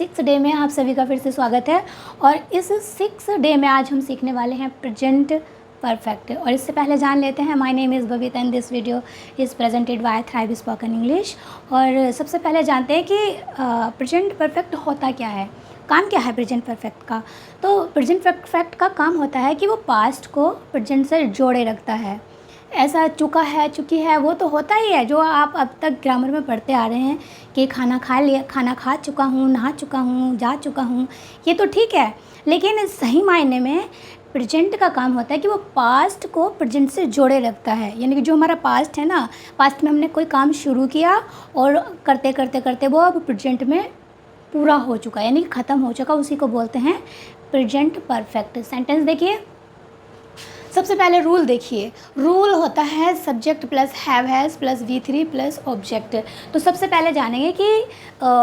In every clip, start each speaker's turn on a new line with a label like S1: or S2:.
S1: 6 day में आप सभी का फिर से स्वागत है। और इस 6 डे में आज हम सीखने वाले हैं प्रेजेंट परफेक्ट। और इससे पहले जान लेते हैं, my name is Babita and this video is presented by thrive spoken English. और सबसे पहले जानते हैं कि प्रेजेंट परफेक्ट होता क्या है, काम क्या है प्रेजेंट परफेक्ट का। तो प्रेजेंट परफेक्ट का काम होता है कि वो पास्ट को प्रेजेंट से जोड़े रखता है। ऐसा चुका है, चुकी है, वो तो होता ही है जो आप अब तक ग्रामर में पढ़ते आ रहे हैं कि खाना खा लिया, खाना खा चुका हूँ, नहा चुका हूँ, जा चुका हूँ, ये तो ठीक है। लेकिन सही मायने में प्रेजेंट का काम होता है कि वो पास्ट को प्रेजेंट से जोड़े रखता है। यानी कि जो हमारा पास्ट है ना, पास्ट में हमने कोई काम शुरू किया और करते करते करते वो अब प्रेजेंट में पूरा हो चुका है, यानी कि ख़त्म हो चुका, उसी को बोलते हैं प्रेजेंट परफेक्ट। सेंटेंस देखिए, सबसे पहले रूल देखिए। रूल होता है subject plus have has plus V3 plus object. तो सबसे पहले जानेंगे कि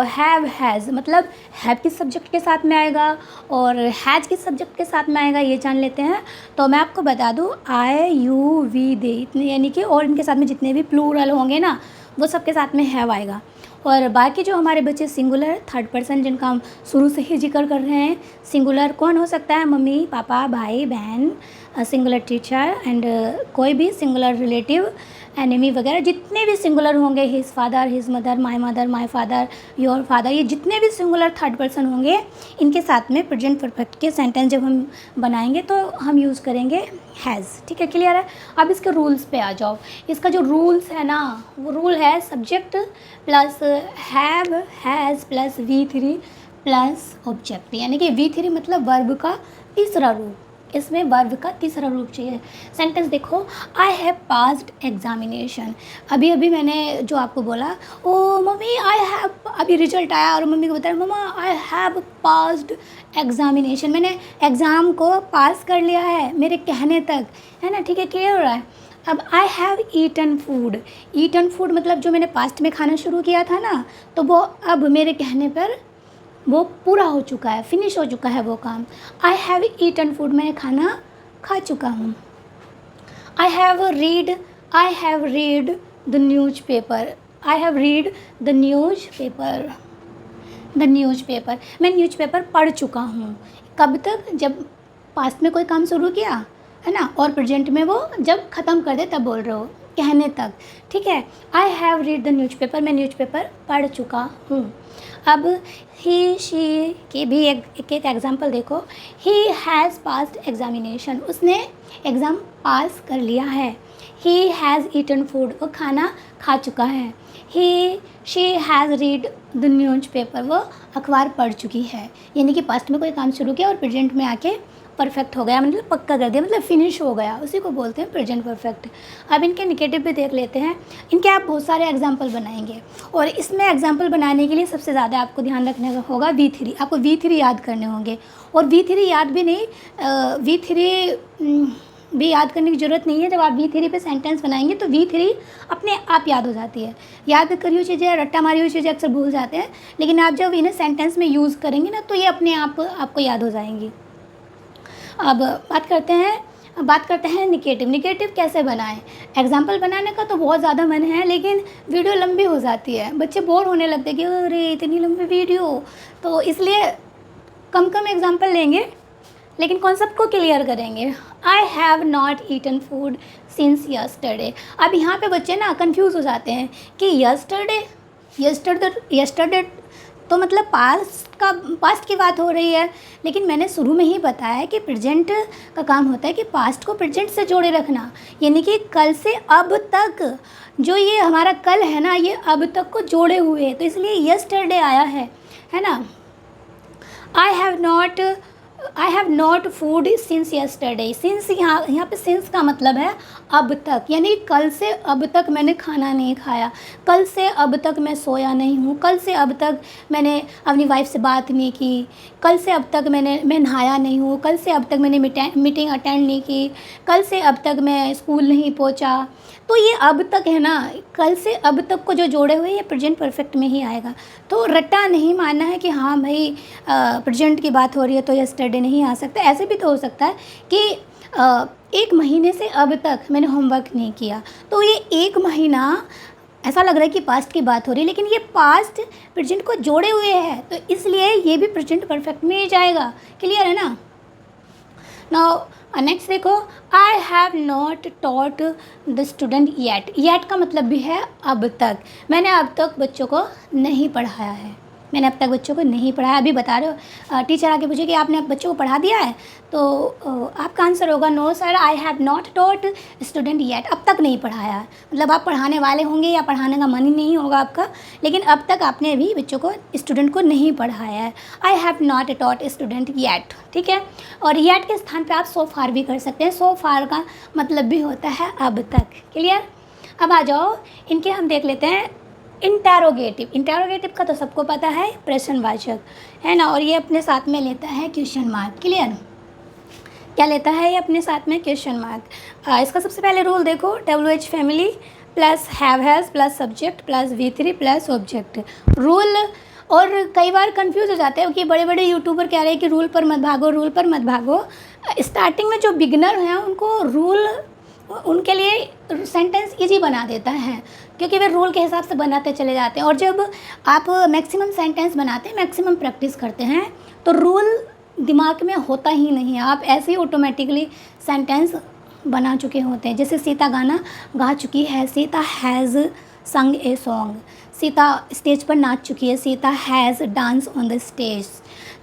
S1: हैव हैज़ मतलब हैव किस सब्जेक्ट के साथ में आएगा और हैज़ किस सब्जेक्ट के साथ में आएगा, ये जान लेते हैं। तो मैं आपको बता दूँ, I you we they इतने, यानी कि और इनके साथ में जितने भी प्लूरल होंगे ना, वो सबके साथ में हैव आएगा। और बाकी जो हमारे बच्चे सिंगुलर थर्ड पर्सन जिनका हम शुरू से ही जिक्र कर रहे हैं, सिंगुलर कौन हो सकता है, मम्मी पापा भाई बहन, सिंगुलर टीचर एंड कोई भी सिंगुलर रिलेटिव, एनिमी वगैरह, जितने भी सिंगुलर होंगे, his father, his mother, my father, your father, ये जितने भी सिंगुलर थर्ड पर्सन होंगे, इनके साथ में प्रेजेंट परफेक्ट के सेंटेंस जब हम बनाएंगे तो हम यूज़ करेंगे हैज़। ठीक है, क्लियर है। अब इसके रूल्स पे आ जाओ। इसका जो रूल्स है ना, वो रूल है subject plus have has plus V3 plus object. यानी कि V3 मतलब वर्ब का तीसरा रूप, इसमें वर्ब का तीसरा रूप चाहिए। सेंटेंस देखो, आई हैव पास्ड एग्जामिनेशन। अभी अभी मैंने जो आपको बोला, ओ मम्मी आई हैव, अभी रिजल्ट आया और मम्मी को बताया मम्मा आई हैव पास्ड एग्जामिनेशन, मैंने एग्ज़ाम को पास कर लिया है, मेरे कहने तक, है ना। ठीक है, क्लियर हो रहा है। अब I have eaten food, eaten food मतलब जो मैंने पास्ट में खाना शुरू किया था ना, तो वो अब मेरे कहने पर वो पूरा हो चुका है, फिनिश हो चुका है वो काम। आई हैव ईटन फूड, मैंने खाना खा चुका हूँ। I have read the news paper, I have read the news paper, मैं न्यूज़ पेपर पढ़ चुका हूँ। कब तक, जब पास्ट में कोई काम शुरू किया है ना, और प्रेजेंट में वो जब ख़त्म कर दे तब बोल रहे हो, कहने तक। ठीक है, I have read the news paper, मैं न्यूज़ पेपर पढ़ चुका हूँ। अब ही शी के भी एक एग्जाम्पल देखो। ही हैज़ पास्ड एग्जामिनेशन, उसने एग्ज़ाम पास कर लिया है। ही हैज़ ईटन फूड, वो खाना खा चुका है। She has read the news paper, वो अखबार पढ़ चुकी है। यानी कि पास्ट में कोई काम शुरू किया और प्रेजेंट में आके परफेक्ट हो गया, मतलब पक्का कर दिया, मतलब फिनिश हो गया, उसी को बोलते हैं प्रेजेंट परफेक्ट। अब इनके नेगेटिव भी देख लेते हैं। इनके आप बहुत सारे एग्जाम्पल बनाएंगे और इसमें एग्जाम्पल बनाने के लिए सबसे ज़्यादा आपको ध्यान रखने का होगा V3। आपको V3 याद करने होंगे, और V3 याद भी नहीं, V3 भी याद करने की ज़रूरत नहीं है। जब आप V3 पे सेंटेंस बनाएंगे तो V3 अपने आप याद हो जाती है। याद करी हुई चीज़ें, रट्टा मारी हुई चीज़ें अक्सर भूल जाते हैं, लेकिन आप जब इन्हें सेंटेंस में यूज़ करेंगे ना, तो ये अपने आप आपको याद हो जाएंगी। अब बात करते हैं निगेटिव कैसे बनाएं। एग्जाम्पल बनाने का तो बहुत ज़्यादा मन है, लेकिन वीडियो लंबी हो जाती है, बच्चे बोर होने लगते कि अरे इतनी लंबी वीडियो, तो इसलिए कम एग्जाम्पल लेंगे, लेकिन कॉन्सेप्ट को क्लियर करेंगे। I have not eaten food since yesterday. अब यहाँ पे बच्चे ना कंफ्यूज हो जाते हैं कि यस्टरडे तो मतलब पास्ट की बात हो रही है, लेकिन मैंने शुरू में ही बताया कि प्रेजेंट का काम होता है कि पास्ट को प्रेजेंट से जोड़े रखना। यानी कि कल से अब तक, जो ये हमारा कल है ना, ये अब तक को जोड़े हुए है, तो इसलिए यस्टरडे आया है ना। आई have not food since yesterday. Since यहाँ पे सिंस का मतलब है अब तक, यानी कल से अब तक मैंने खाना नहीं खाया, कल से अब तक मैं सोया नहीं हूँ, कल से अब तक मैंने अपनी वाइफ से बात नहीं की, कल से अब तक मैं नहाया नहीं हूँ, कल से अब तक मैंने मीटिंग अटेंड नहीं की, कल से अब तक मैं स्कूल नहीं पहुँचा। तो ये अब तक है ना, कल से अब तक को जो जोड़े हुए, ये प्रेजेंट परफेक्ट में ही आएगा। तो रट्टा नहीं मानना है कि हाँ भाई प्रेजेंट की बात हो रही है तो यस्टरडे नहीं आ सकता। ऐसे भी तो हो सकता है कि 1 महीने से अब तक मैंने होमवर्क नहीं किया, तो ये 1 महीना ऐसा लग रहा है कि पास्ट की बात हो रही है, लेकिन ये पास्ट प्रेजेंट को जोड़े हुए है, तो इसलिए ये भी प्रेजेंट परफेक्ट में ही जाएगा। क्लियर है ना। नाउ नेक्स्ट देखो, आई have not taught the student yet. Yet का मतलब भी है अब तक। मैंने अब तक बच्चों को नहीं पढ़ाया है, मैंने अब तक बच्चों को नहीं पढ़ाया। अभी बता रहे हो, टीचर आके पूछे कि आपने अब बच्चों को पढ़ा दिया है, तो आपका आंसर होगा no sir, I have not taught student yet. अब तक नहीं पढ़ाया है, मतलब आप पढ़ाने वाले होंगे या पढ़ाने का मन ही नहीं होगा आपका, लेकिन अब तक आपने अभी बच्चों को, स्टूडेंट को नहीं पढ़ाया है। आई have not taught student yet, ठीक है। और येट के स्थान पर आप सो फार भी कर सकते हैं। सो फार का मतलब भी होता है अब तक। क्लियर। अब आ जाओ, इनके हम देख लेते हैं इंटैरोगेटिव। इंटैरोगेटिव का तो सबको पता है, प्रश्नवाचक है ना, और ये अपने साथ में लेता है क्वेश्चन मार्क। क्लियर। क्या लेता है ये अपने साथ में? Question mark. इसका सबसे पहले रूल देखो, WH family plus have has plus subject plus V3 plus object. Rule, और कई बार कंफ्यूज हो जाते हैं कि बड़े बड़े यूट्यूबर कह रहे हैं कि रूल पर मत भागो, रूल पर मत भागो। स्टार्टिंग में जो बिगिनर हैं उनको रूल, उनके लिए सेंटेंस इजी बना देता है, क्योंकि वे रूल के हिसाब से बनाते चले जाते हैं। और जब आप मैक्सिमम सेंटेंस बनाते हैं, मैक्सिमम प्रैक्टिस करते हैं, तो रूल दिमाग में होता ही नहीं है, आप ऐसे ही ऑटोमेटिकली सेंटेंस बना चुके होते हैं। जैसे सीता गाना गा चुकी है, सीता हैज़ संग ए सॉन्ग, सीता स्टेज पर नाच चुकी है, Sita has dance on the stage.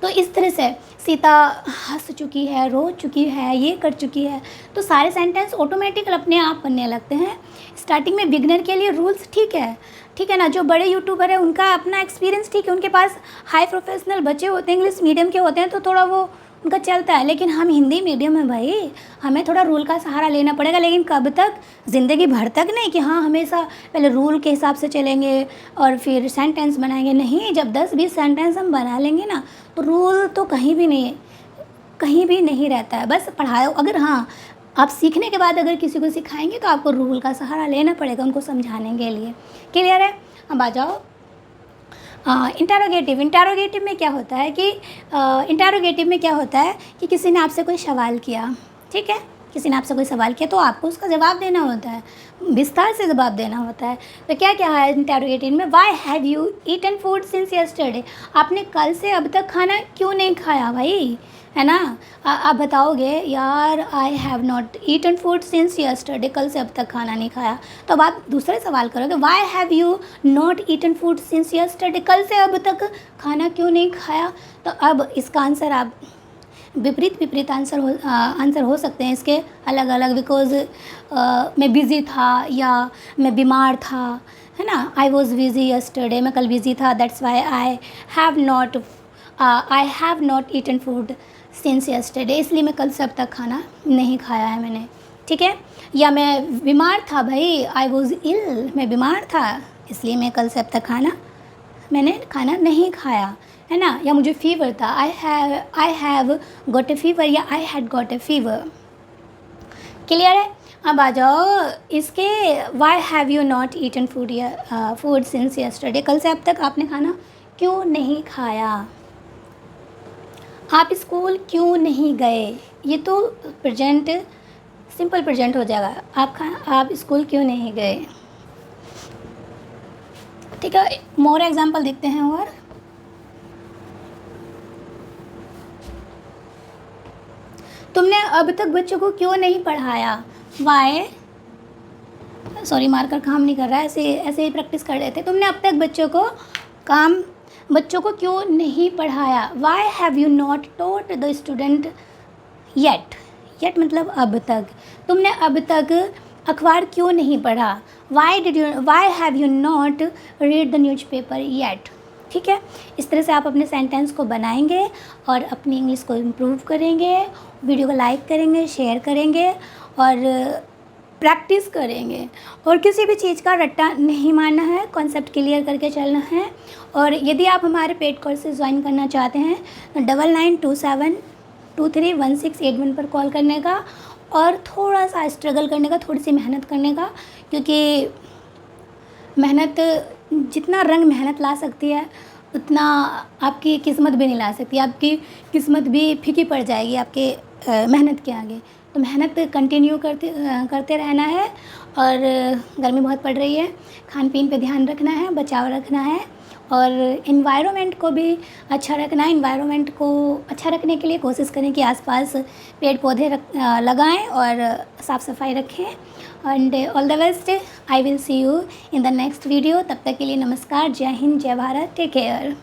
S1: तो इस तरह से सीता हंस चुकी है, रो चुकी है, ये कर चुकी है। तो सारे सेंटेंस ऑटोमेटिकल अपने आप बनने लगते हैं। स्टार्टिंग में बिगनर के लिए रूल्स ठीक है ना। जो बड़े यूट्यूबर है उनका अपना एक्सपीरियंस ठीक है, उनके पास हाई प्रोफेशनल बच्चे होते हैं, इंग्लिश मीडियम के होते हैं, तो थोड़ा वो उनका चलता है। लेकिन हम हिंदी मीडियम है भाई, हमें थोड़ा रूल का सहारा लेना पड़ेगा। लेकिन कब तक? ज़िंदगी भर तक नहीं कि हाँ हमेशा पहले रूल के हिसाब से चलेंगे और फिर सेंटेंस बनाएंगे। नहीं, जब 10-20 सेंटेंस हम बना लेंगे ना, तो रूल तो कहीं भी नहीं रहता है। बस पढ़ाओ। अगर हाँ आप सीखने के बाद अगर किसी को सिखाएंगे तो आपको रूल का सहारा लेना पड़ेगा उनको समझाने के लिए। क्लियर है। अब आ जाओ इंटरोगेटिव। इंटरोगेटिव में क्या होता है कि किसी ने आपसे कोई सवाल किया, ठीक है, किसी ने आपसे कोई सवाल किया तो आपको उसका जवाब देना होता है, विस्तार से जवाब देना होता है। तो क्या है इंटरोगेटिव में? Why have you eaten food since yesterday. आपने कल से अब तक खाना क्यों नहीं खाया भाई, है ना। आप बताओगे यार I have not eaten food since yesterday, कल से अब तक खाना नहीं खाया। तो अब आप दूसरे सवाल करोगे, why have you not eaten food since yesterday, कल से अब तक खाना क्यों नहीं खाया। तो अब इसका आंसर आप विपरीत आंसर हो सकते हैं इसके अलग अलग। बिकॉज मैं बिज़ी था या मैं बीमार था, है ना। आई वॉज बिज़ी यस्टरडे, मैं कल बिज़ी था, that's why I have not eaten food since yesterday, इसलिए मैं कल से अब तक खाना नहीं खाया है मैंने, ठीक है। या मैं बीमार था भाई, आई वॉज इल, मैं बीमार था इसलिए मैं कल से अब तक मैंने खाना नहीं खाया, है ना। या मुझे फीवर था, I have got a fever या I had got a fever. Clear है। अब आ जाओ इसके, why have you not eaten food since yesterday, कल से अब तक आपने खाना क्यों नहीं खाया। आप स्कूल क्यों नहीं गए, ये तो प्रेजेंट, सिंपल प्रेजेंट हो जाएगा। आप स्कूल क्यों नहीं गए, ठीक है। मोर एग्जाम्पल देखते हैं। और तुमने अब तक बच्चों को क्यों नहीं पढ़ाया, वाई, सॉरी मार्कर काम नहीं कर रहा है, ऐसे ही प्रैक्टिस कर रहे थे। तुमने अब तक बच्चों को क्यों नहीं पढ़ाया, Y have you not taught the student yet मतलब अब तक। तुमने अब तक अखबार क्यों नहीं पढ़ा, Y have you not read the newspaper yet, ठीक है। इस तरह से आप अपने सेंटेंस को बनाएंगे और अपनी इंग्लिश को इम्प्रूव करेंगे। वीडियो को लाइक करेंगे, शेयर करेंगे और प्रैक्टिस करेंगे। और किसी भी चीज़ का रट्टा नहीं मारना है, कॉन्सेप्ट क्लियर करके चलना है। और यदि आप हमारे पेड कोर्सेज ज्वाइन करना चाहते हैं तो 9927231681 पर कॉल करने का और थोड़ा सा स्ट्रगल करने का, थोड़ी सी मेहनत करने का, क्योंकि मेहनत जितना रंग मेहनत ला सकती है उतना आपकी किस्मत भी नहीं ला सकती, आपकी किस्मत भी फीकी पड़ जाएगी आपके मेहनत के आगे। तो मेहनत कंटिन्यू करते रहना है। और गर्मी बहुत पड़ रही है, खान पीन पे ध्यान रखना है, बचाव रखना है और इन्वायरमेंट को भी अच्छा रखना है। इन्वायरमेंट को अच्छा रखने के लिए कोशिश करें कि आसपास पेड़ पौधे लगाएं और साफ़ सफाई रखें। And all the best, I will see you in the next video. तब तक के लिए नमस्कार, जय हिंद, जय भारत, टेक केयर।